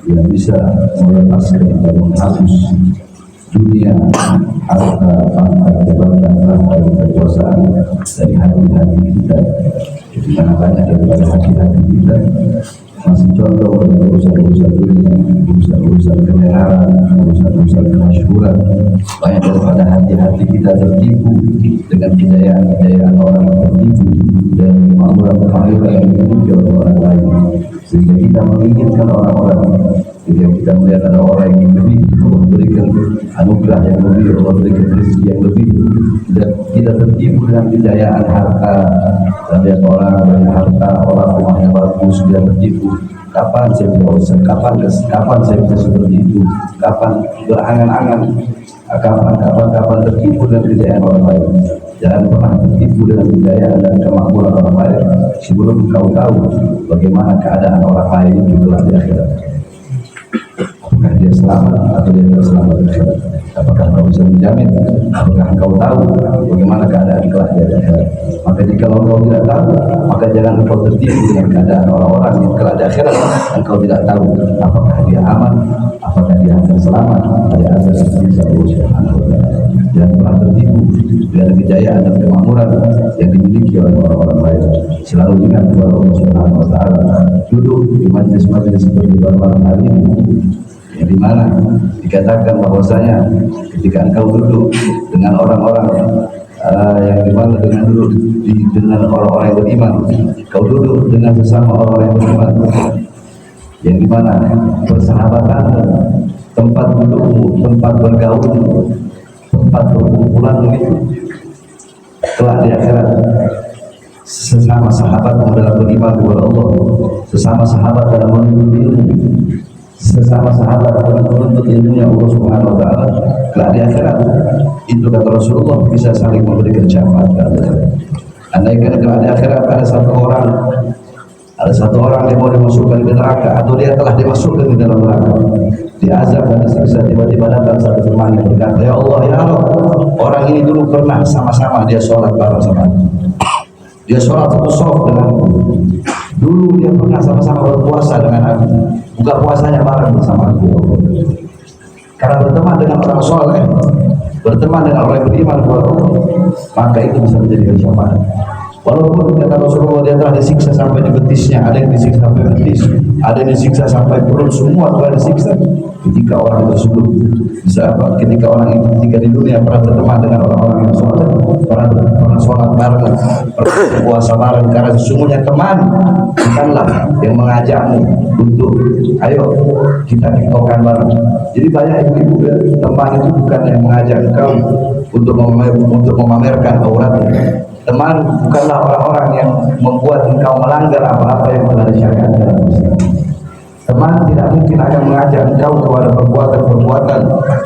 yang bisa melepaskan dan menghapus dunia, harta, pangkat, jabatan, dan kekuasaan dari hati-hati kita. Jadi karena banyak daripada hati-hati kita masih contoh urusan-urusan dunia, urusan-urusan ketenaran, urusan-urusan kemasyhuran. Banyak daripada hati-hati kita tertipu dengan kejayaan-kejayaan orang, tertipu dan kemakmuran-kemakmuran yang dimiliki oleh orang lain, sehingga kita menginginkan orang-orang. Jika kita melihat ada orang yang lebih, Allah berikan anugerah yang lebih, Allah berikan rezeki yang lebih, dan kita tertipu dengan kejayaan harta. Dan lihat orang banyak harta, orang rumahnya bagus, dia tertipu. Kapan saya bisa, kapan saya bisa seperti itu? Kapan berangan-angan? Kapan tertipu dengan kejayaan orang lain? Jangan pernah tertipu dengan kejayaan dan kemakmuran orang lain sebelum kau tahu bagaimana keadaan orang lain itu di akhirat. Apakah dia selamat atau dia tidak selamat? Apakah kau bisa menjamin? Apakah kau tahu bagaimana keadaan kelak di akhirat? Maka jika kau tidak tahu, maka jangan kau tertipu dengan keadaan orang-orang yang kelak di akhirat. Engkau tidak tahu apakah dia aman, apakah dia akan selamat dari azab siksa Allah Subhanahu wa taala. Jangan pernah tertipu dengan kejayaan dan kemakmuran yang dimiliki oleh orang-orang lain. Selalu ingat kepada Allah Subhanahu wa taala. Duduk di majelis-majelis seperti malam hari ini, yang dimana dikatakan bahwasanya ketika engkau duduk dengan orang-orang yang dimana dengan orang-orang yang beriman, kau duduk dengan sesama orang-orang yang beriman, yang dimana persahabatan, tempat dudukmu, tempat bergaulmu, tempat perkumpulanmu itu kelak di akhirat sesama sahabat dalam beriman kepada Allah, sesama sahabat dalam menuntut ilmu, sesama sahabat dalam menuntut ilmunya Allah Subhanahu wa taala. Kelak di akhirat itu kata Rasulullah bisa saling memberikan syafaat. Andaikan kelak di akhirat ada satu orang yang mau dimasukkan ke neraka atau dia telah dimasukkan ke dalam neraka, diazab dan disiksa, tiba-tiba datang satu teman yang berkata, ya Allah, ya Allah, orang ini dulu pernah sama-sama dia sholat bareng sama aku, dia sholat satu soft dengan aku, dulu dia pernah sama-sama berpuasa dengan aku, buka puasanya bareng bersama aku. Karena berteman dengan orang soleh, berteman dengan orang yang beriman kepada Allah, maka itu bisa menjadi syafaat. Walaupun kata Rasulullah dia telah disiksa sampai di betisnya, ada yang disiksa sampai betis, ada yang disiksa sampai perut, semua telah disiksa. Ketika orang tersebut ketika orang itu ketika di dunia pernah berteman dengan orang-orang yang sholat, pernah sholat bareng, pernah puasa bareng, karena sesungguhnya teman bukanlah yang mengajakmu untuk ayo kita tiktokan bareng. Jadi banyak ibu-ibu ya, teman itu bukan yang mengajak engkau untuk memamerkan auratnya. Teman bukanlah orang-orang yang membuat engkau melanggar apa-apa yang telah disyariatkan dalam Islam. Teman tidak mungkin akan mengajak engkau kepada perbuatan-perbuatan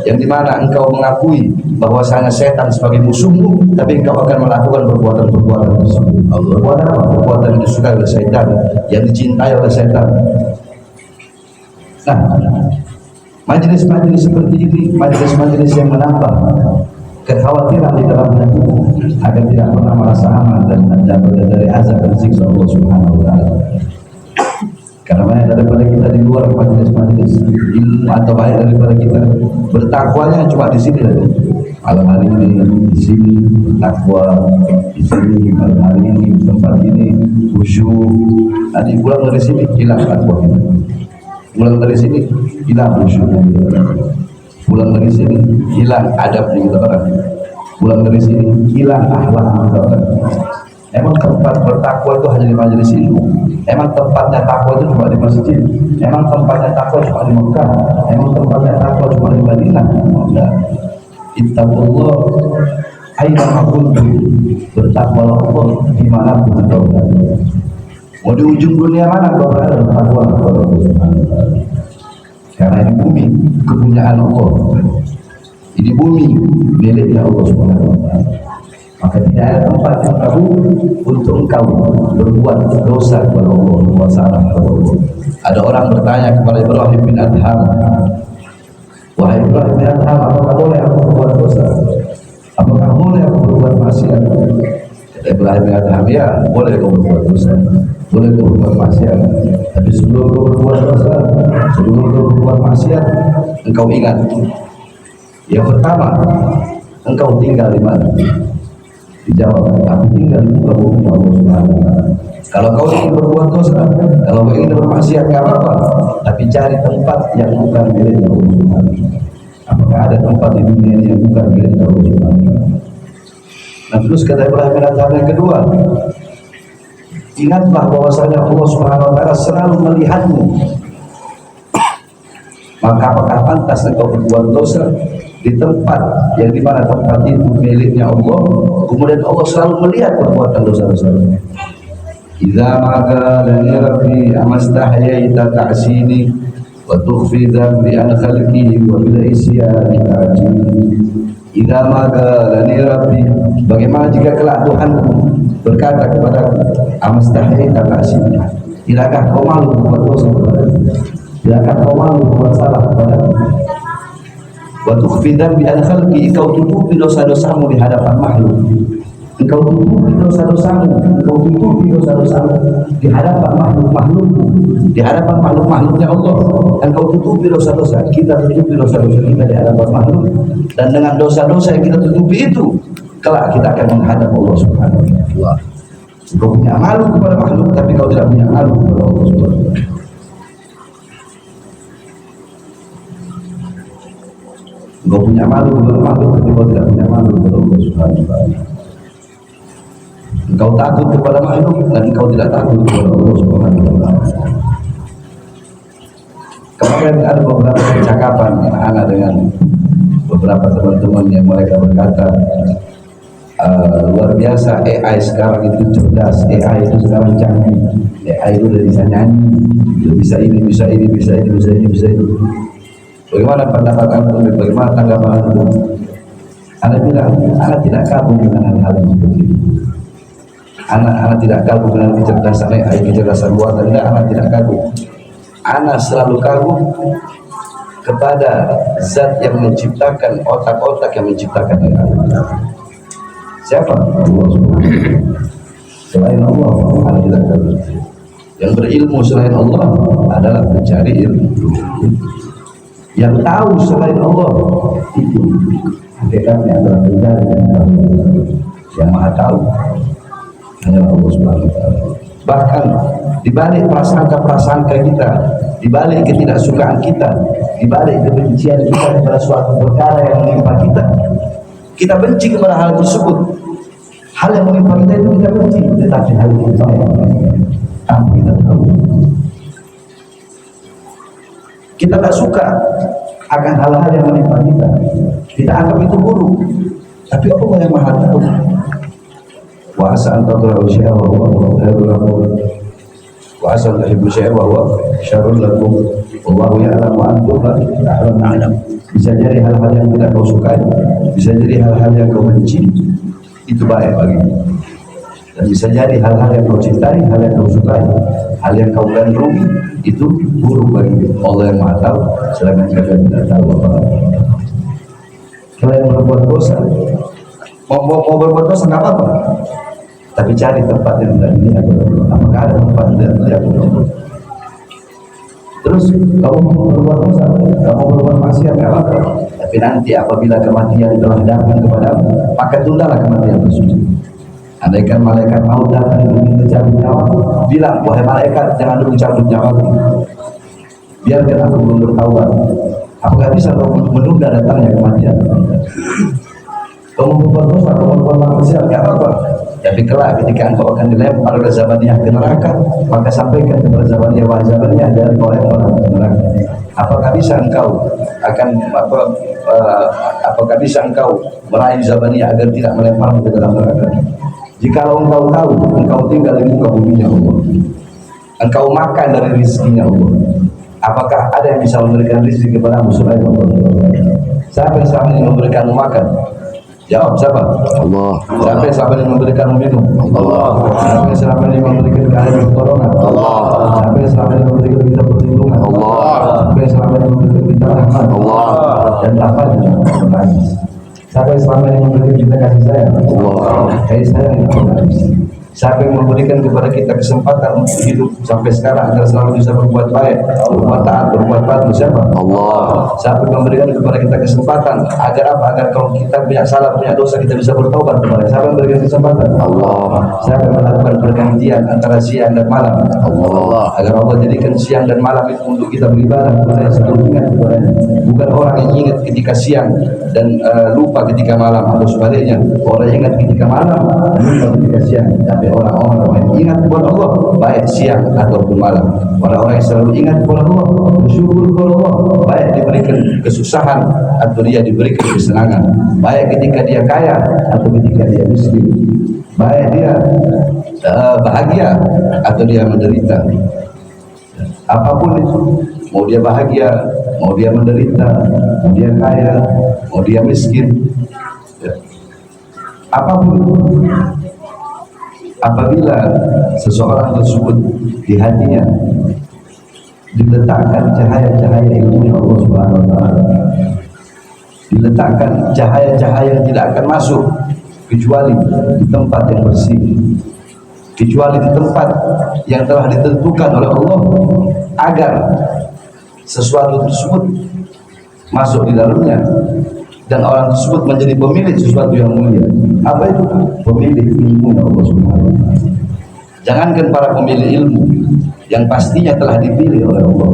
yang dimana engkau mengakui bahwasanya setan sebagai musuhmu, tapi engkau akan melakukan perbuatan-perbuatan tersebut. Perbuatan apa? Perbuatan yang disukai oleh setan, yang dicintai oleh setan. Nah, majelis-majelis seperti ini, majelis-majelis yang menambah kekhawatiran di dalam hati agar tidak pernah merasa aman dan dari azab dan siksa Allah Subhanahu wa taala. Karena banyak daripada kita di luar majelis-majelis ilmu atau banyak daripada kita bertakwanya cuma di sini saja. Malam hari ini di sini bertakwa, di sini malam hari ini di tempat ini khusyuk. Nanti pulang dari sini hilang takwa kita. Pulang dari sini hilang khusyuknya kita. Pulang dari sini hilang adabnya kita orang. Pulang dari sini hilang akhlak kita orang. Emang tempat bertakwa itu hanya di majelis ilmu? Emang tempatnya takwa itu cuma di masjid? Emang tempatnya takwa cuma di Mekah? Emang tempatnya takwa cuma di Madinah? Enggak. Ittaqullah aina ma kuntum, bertakwalah Allah dimanapun engkau berada. Mau di ujung dunia mana kau berada, bertakwa kepada Allah Subhanahu wa taala. Karena ini bumi kepunyaan Allah. Ini bumi miliknya Allah Subhanahu wa taala. Maka tidak ada tempat yang tahu untuk engkau berbuat dosa kepada Allah, berbuat salah kepada Allah. Ada orang bertanya kepada Ibrahim bin Adham, wahai Ibrahim bin Adham, apakah boleh aku berbuat dosa? Apakah boleh aku berbuat maksiat? Kata Ibrahim bin Adham, ya boleh kau berbuat dosa, boleh kau berbuat maksiat. Tapi sebelum kau berbuat dosa, sebelum kau berbuat maksiat, engkau ingat. Yang pertama, engkau tinggal di mana? Dijawab, aku tinggal di muka bumi Allah Subhanahu wa taala. Kalau kau ingin berbuat dosa, kalau kau ingin bermaksiat, nggak apa-apa, tapi cari tempat yang bukan milik Allah Subhanahu wa taala. Apakah ada tempat di dunia ini yang bukan milik Allah Subhanahu wa taala? Nah, terus kata Ibrahim bin Adham yang kedua, ingatlah bahwasanya Allah Subhanahu wa taala selalu melihatmu. Maka apakah pantas engkau berbuat dosa di tempat yang dimana tempat itu miliknya Allah, kemudian Allah selalu melihat perbuatan dosa-dosa. Idza ma'aka lani rabbi amastahyaita ta'sini wa tukhfi dhanbi an khalqi wa bil isyani ta'jini. Idza ma'aka lani rabbi, bagaimana jika kelak Tuhanku berkata kepadaku, amastahyaita ta'sini, tidakkah kau malu berbuat dosa kepadaku? Tidakkah kau malu berbuat salah kepadaku? Wa tukhfi dhanbi an khalqi, kau tutupi dosa-dosamu di hadapan makhluk. Engkau tutupi dosa-dosamu, engkau tutupi dosa-dosamu di hadapan makhluk-makhlukmu, di hadapan makhluk-makhluknya Allah. Engkau tutupi dosa-dosa, kita tutupi dosa-dosa kita di hadapan makhluk, dan dengan dosa-dosa yang kita tutupi itu, kelak kita akan menghadap Allah Subhanahu wa taala. Engkau punya malu kepada makhluk, tapi kau tidak punya malu kepada Allah Subhanahu wa taala. Engkau punya malu kepada makhluk, tapi kau tidak punya malu kepada Allah Subhanahu wa taala. Engkau takut kepada makhluk dan engkau tidak takut kepada Allah Subhanahu wa taala. Kemarin ada beberapa percakapan anak dengan beberapa teman-teman yang mereka berkata, luar biasa AI sekarang itu cerdas, AI itu sekarang canggih, AI itu udah bisa nyanyi, bisa ini, bisa ini, bisa ini, bisa ini, bisa ini. Bagaimana pendapat antum? Bagaimana tanggapan antum? Anda bilang, anak tidak kagum dengan hal-hal yang seperti itu. Anak tidak kagum dengan kecerdasan AI, kecerdasan buatan. Tidak, anak tidak kagum. Anak selalu kagum kepada zat yang menciptakan otak-otak yang menciptakan AI. Siapa? Allah Subhanahu. Selain Allah, anak tidak kagum. Yang berilmu selain Allah adalah pencari ilmu. Yang tahu selain Allah itu hakikatnya adalah pencari yang tahu. Yang maha tahu hanyalah Allah Subhanahu wa taala. Bahkan di balik prasangka-prasangka kita, di balik ketidaksukaan kita, di balik kebencian kita kepada suatu perkara yang menimpa kita, kita benci kepada hal tersebut. Hal yang menimpa kita itu kita benci, tetapi hal itu tanpa kita tahu. Kita tak suka akan hal-hal yang menimpa kita, kita anggap itu buruk, tapi Allah yang maha tahu. Wa asa an takrahu syai'an wa huwa khairun lakum wa asa an tuhibbu syai'an wa huwa syarrun lakum wallahu ya'lamu wa antum la ta'lamun. Bisa jadi hal-hal yang tidak kau sukai, bisa jadi hal-hal yang kau benci, itu baik bagimu. Dan bisa jadi hal-hal yang kau cintai, hal yang kau sukai, hal yang kau gandrungi, itu buruk bagimu. Allah yang maha tahu, sedangkan kalian tidak tahu apa-apa. Kalian berbuat dosa, mau berbuat dosa nggak apa-apa, tapi cari tempat yang tidak dilihat. Apakah ada tempat yang tidak dilihat? Terus kamu berbuat dosa, kamu berbuat maksiat nggak apa-apa, tapi nanti apabila kematian telah datang kepadamu, maka tundalah kematian tersebut. Andaikan malaikat maut datang ingin mencabut nyawa, bilang, wahai malaikat, jangan dulu cabut nyawa, biarkan aku belum bertaubat. Apakah bisa kamu menunda datangnya kematian? Kamu berbuat dosa, kamu berbuat maksiat nggak apa-apa, Tapi kelak ketika engkau akan dilempar oleh Zabaniyah ke neraka, maka sampaikan kepada Zabaniyah, wahai Zabaniyah, dari orang ke neraka. Apakah bisa engkau apakah bisa engkau merayu Zabaniyah agar tidak melemparmu ke dalam neraka? Jikalau engkau tahu, engkau tinggal di muka buminya Allah, engkau makan dari rizkinya Allah, apakah ada yang bisa memberikan rizki kepadamu selain Allah? Siapa yang selama ini memberikanmu makan? Jawab, siapa? Allah. Siapa yang selama ini memberikanmu minum? Allah. Siapa yang selama ini memberikan kalian pertolongan? Allah. Siapa yang selama ini memberikan kita perlindungan? Allah. Siapa yang selama ini memberikan kita rahmat? Allah. Dan apa yang menangis? Siapa yang selama ini memberikan kita kasih sayang? Allah. Kasih sayang yang menangis. Siapa yang memberikan kepada kita kesempatan untuk hidup sampai sekarang agar selalu bisa berbuat baik, berbuat taat, berbuat patuh? Siapa? Allah. Siapa yang memberikan kepada kita kesempatan agar apa? Agar kalau kita punya salah, punya dosa, kita bisa bertobat kepada. Siapa yang memberikan kesempatan? Allah. Siapa yang melakukan pergantian antara siang dan malam? Allah. Agar Allah jadikan siang dan malam itu untuk kita beribadah kepada yang selalu ingat kepadanya. Bukan orang yang ingat ketika siang dan lupa ketika malam, atau sebaliknya, orang yang ingat ketika malam dan lupa ketika siang. Tapi orang-orang yang ingat kepada Allah baik siang ataupun malam, orang-orang yang selalu ingat kepada Allah, bersyukur kepada Allah, baik diberikan kesusahan atau dia diberikan kesenangan, baik ketika dia kaya atau ketika dia miskin, baik dia bahagia atau dia menderita. Apapun itu, mau dia bahagia, mau dia menderita, mau dia kaya, mau dia miskin, ya, apapun itu, apabila seseorang tersebut di hatinya diletakkan cahaya-cahaya ilmu Allah Subhanahu wa taala, diletakkan cahaya-cahaya yang tidak akan masuk kecuali di tempat yang bersih, kecuali di tempat yang telah ditentukan oleh Allah agar sesuatu tersebut masuk di dalamnya dan orang tersebut menjadi pemilik sesuatu yang mulia. Apa itu? Pemilik ilmu Allah Subhanahu wa taala. Jangankan para pemilik ilmu yang pastinya telah dipilih oleh Allah,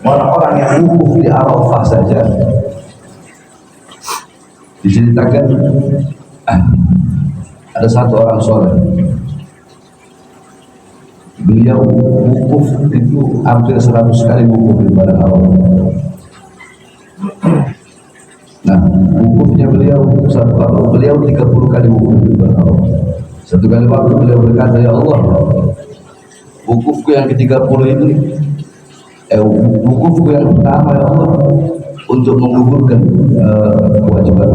orang-orang yang wukuf di Arafah saja diceritakan ada satu orang soleh, beliau wukuf itu hampir 100 kali wukuf di padang Arafah. Nah, wukufnya beliau 30 kali wukuf di padang Arafah. Satu kali waktu beliau berkata, ya Allah, wukufku yang ke-30 ini, wukufku yang pertama ya Allah untuk menggugurkan kewajiban.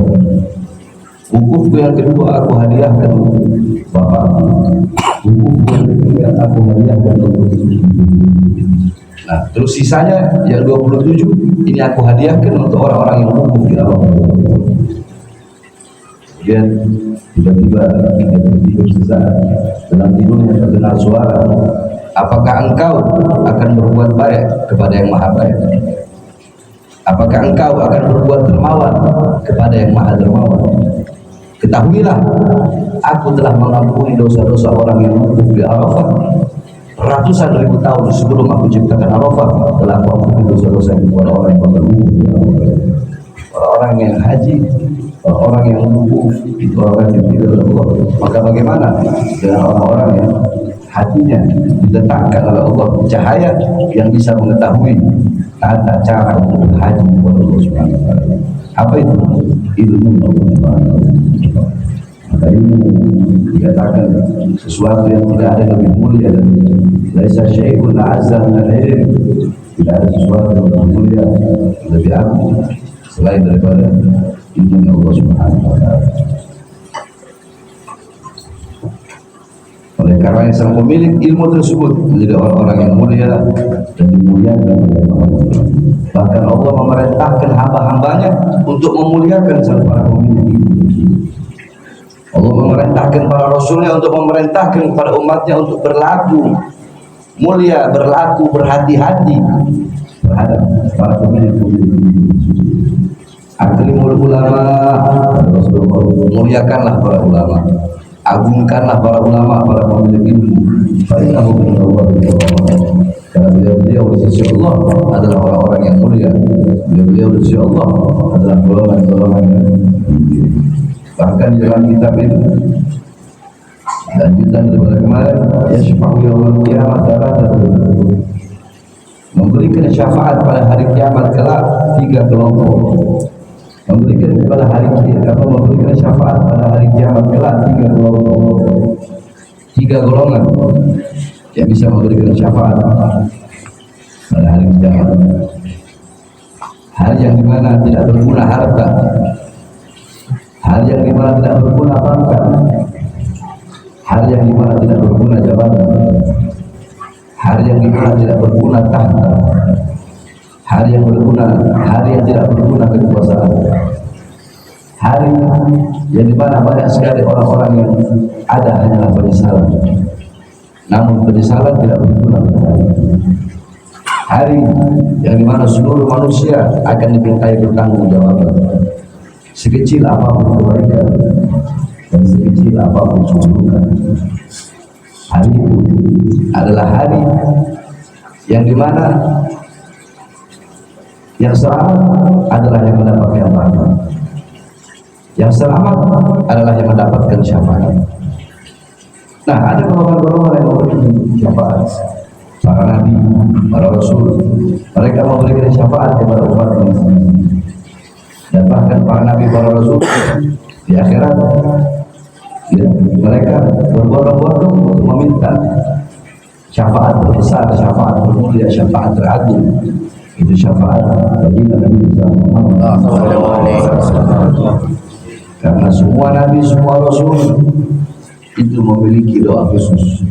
Wukufku yang kedua aku hadiahkan untuk bapakku. Wukufku yang ketiga aku hadiahkan untuk ibu. Nah, terus sisanya yang 27 ini aku hadiahkan untuk orang-orang yang wukuf di Arafah. Kemudian tiba-tiba dia tertidur sesaat, dalam tidurnya terdengar suara, apakah engkau akan berbuat baik kepada yang maha baik? Apakah engkau akan berbuat dermawan kepada yang maha dermawan? Ketahuilah, aku telah mengampuni dosa-dosa orang yang wukuf di Arafah ratusan ribu tahun sebelum aku ciptakan Arafah. Telah aku ampuni dosa-dosa kepada orang yang berwukuf di Arafah. Orang yang haji, orang yang wukuf itu orang yang tidak Allah. Maka bagaimana dengan orang-orang yang hatinya diletakkan oleh Allah cahaya yang bisa mengetahui tata cara untuk haji kepada Allah Subhanahu wa taala? Apa itu? Ilmu Allah Subhanahu wa taala. Maka ilmu dikatakan sesuatu yang tidak ada lebih mulia dari laisa syai'un a'azza min al-ilm. Tidak ada sesuatu yang lebih mulia, lebih agung selain daripada ilmu Allah Subhanahu wa taala. Oleh karena sang pemilik ilmu tersebut menjadi orang-orang yang mulia dan dimuliakan oleh Allah. Bahkan Allah memerintahkan hamba-hambanya untuk memuliakan sang para pemilik ilmu. Allah memerintahkan para rasulnya untuk memerintahkan kepada umatnya untuk berlaku mulia, berlaku berhati-hati terhadap para pemilik-pemilik ilmu. Akrimul ulama, Rasulullah, muliakanlah para ulama, agungkanlah para ulama, para pemilik ilmu. Fa'innahu minallah, karena beliau di sisi Allah adalah orang-orang yang mulia. Beliau di sisi Allah adalah golongan-golongan yang mulia. Bahkan di dalam kitab itu Lanjutan daripada kemarin, yashfa'u yaumil qiyamah memberikan syafaat pada hari kiamat kelak 3 kelompok. Memberikan kepada hari kiamat, memberikan syafaat pada hari kiamat kelak 3 kelompok, 3 golongan yang bisa memberikan syafaat pada hari kiamat. Hari yang dimana tidak berguna harta, hari yang dimana tidak berguna pangkat, hari yang dimana tidak berguna jabatan, hari yang dimana tidak berguna tahta, hari yang berguna, hari yang tidak berguna kekuasaan, hari yang dimana banyak sekali orang-orang yang ada hanyalah penyesalan, namun penyesalan tidak berguna pada hari yang dimana seluruh manusia akan dimintai pertanggungjawaban, sekecil apapun kebaikan dan sekecil apapun keburukan. Hari itu adalah hari yang dimana yang selamat adalah yang mendapatkan rahmat, yang selamat adalah yang mendapatkan syafaat. Nah, ada golongan-golongan yang memberikan syafaat, para nabi, para rasul, mereka memberikan syafaat kepada umatnya. Dan bahkan para nabi, para rasul di akhirat, ya, mereka berbondong-bondong untuk meminta syafaat terbesar, syafaat termulia, syafaat teradil. Itu syafaat bagi Nabi Muhammad SAW. Karena semua nabi, semua rasul itu memiliki doa khusus,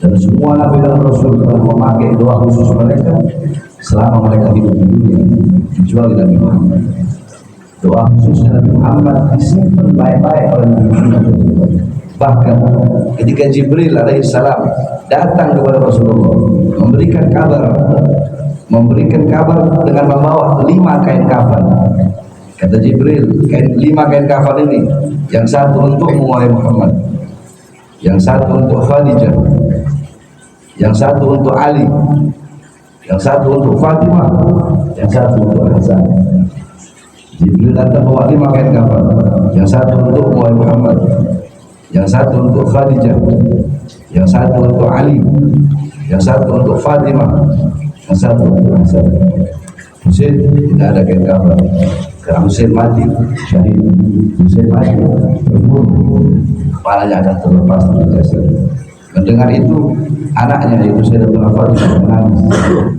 dan semua nabi dan rasul telah memakai doa khusus mereka selama mereka hidup di dunia, kecuali Nabi Muhammad. Doa khusus Nabi Muhammad disimpan baik-baik oleh Nabi Muhammad. Bahkan ketika Jibril alaihissalam datang kepada Rasulullah memberikan kabar dengan membawa 5 kain kafan. Kata Jibril, 5 kain kafan ini, yang satu untukmu wahai Muhammad, yang satu untuk Khadijah, yang satu untuk Ali, yang satu untuk Fatimah, yang satu untuk Hasan. Jibril datang bawa 5 kain kafan, yang satu untuk wahai Muhammad, yang satu untuk Khadijah, yang satu untuk Ali, yang satu untuk Fatimah, yang satu untuk Hasan. Husain tidak ada kain kafan karena Husain mati syahid. Husain mati terbunuh, kepalanya akan terlepas dari jasad. Mendengar itu, anaknya yaitu Sayyidatuna Fatimah menangis.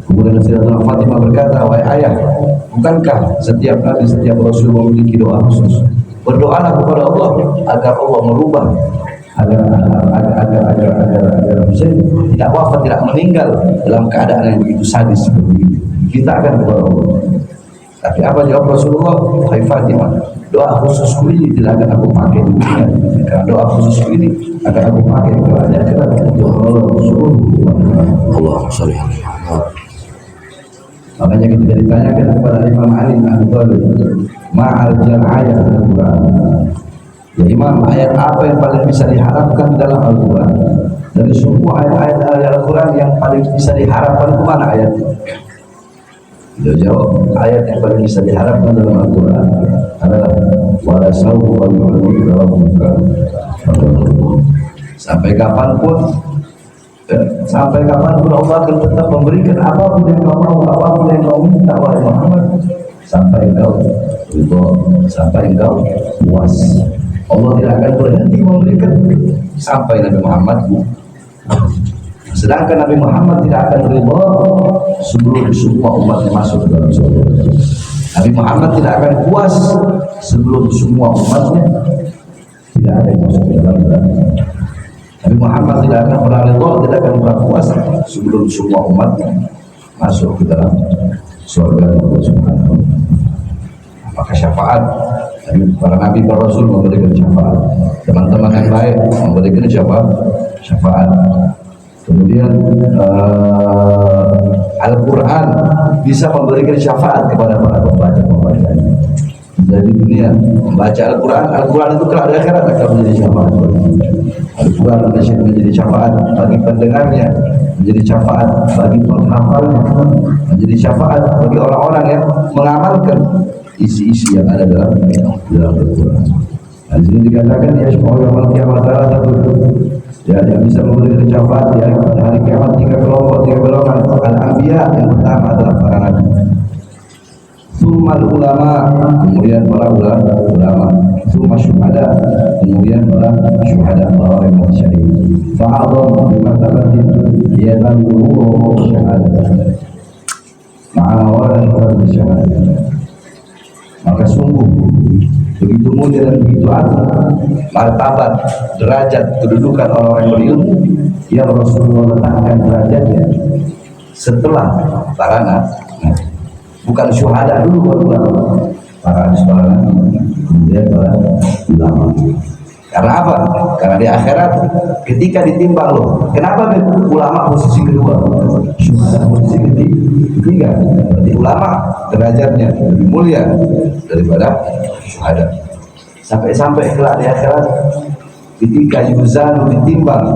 Kemudian Sayyidatuna Fatimah berkata, wahai ayah, bukankah setiap nabi, setiap rasul memiliki doa khusus? Berdoalah kepada Allah agar Allah merubah, agar Husain tidak wafat, tidak meninggal dalam keadaan yang begitu sadis seperti ini. Kita akan kepada Allah. Tapi apa jawab Rasulullah? Hai Fatimah, doa khususku ini tidak akan aku pakai di dunia, karena doa khususku ini akan aku pakai di akhirat untuk Allah SWT. Makanya ketika ditanyakan kepada Imam Ali bin Abi Thalib, ma'arjal ayat Al-Quran, ya Imam, ayat apa yang paling bisa diharapkan dalam Al-Quran? Dari semua ayat-ayat Al-Quran yang paling bisa diharapkan itu mana ayatnya? Dia jawab, ayat yang paling bisa diharapkan dalam Al-Quran adalah wala sawfa yu'tika rabbuka. Sampai kapanpun Allah akan tetap memberikan apapun yang kau mau, apapun yang kau minta wahai Muhammad, sampai engkau ridha, sampai engkau puas. Allah tidak akan berhenti memberikan sampai Nabi Muhammad. Sedangkan Nabi Muhammad tidak akan ridha sebelum semua umat masuk ke dalam surga. Nabi Muhammad tidak akan puas sebelum semua umatnya tidak ada yang masuk ke dalam neraka. Nabi Muhammad tidak akan pernah ridha, tidak akan pernah puas sebelum semua umatnya masuk ke dalam surga Allah Subhanahu wa taala. Maka syafaat para nabi, para rasul memberikan syafaat. Teman-teman yang baik memberikan syafaat. Kemudian Al-Quran bisa memberikan syafaat kepada para pembaca-pembacanya. Dari dunia membaca Al-Quran itu kelak di akhirat akan menjadi syafaat. Al-Quran menjadi syafaat bagi pendengarnya, menjadi syafaat bagi penghafalnya, menjadi syafaat bagi orang-orang yang mengamalkan isi-isi yang ada dalam Al-Quran. Nah, di sini dikatakan ya yaumul kiamat satu, ya yang bisa memberi syafaat ya pada hari kiamat tiga kelompok, tiga golongan. Al-anbiya yang pertama adalah para nabi. Summal ulama, kemudian para ulama. Summa syuhada, kemudian para syuhada, orang yang mati syahid. Fa'adham bimartabatin yadalluhu syahadat. Ma'awalan fadl syahadat. Maka sungguh begitu mulia dan begitu agung martabat, derajat, kedudukan orang-orang yang berilmu yang Rasulullah letakkan derajatnya setelah para nabi. Bukan syuhada dulu baru para nabi, kemudian para ulama. Karena apa? Karena di akhirat ketika ditimbang loh, kenapa ulama posisi kedua, syuhada posisi ketiga? Berarti ulama derajatnya lebih mulia daripada syuhada. Sampai kelak di akhirat ketika yuzan ditimbang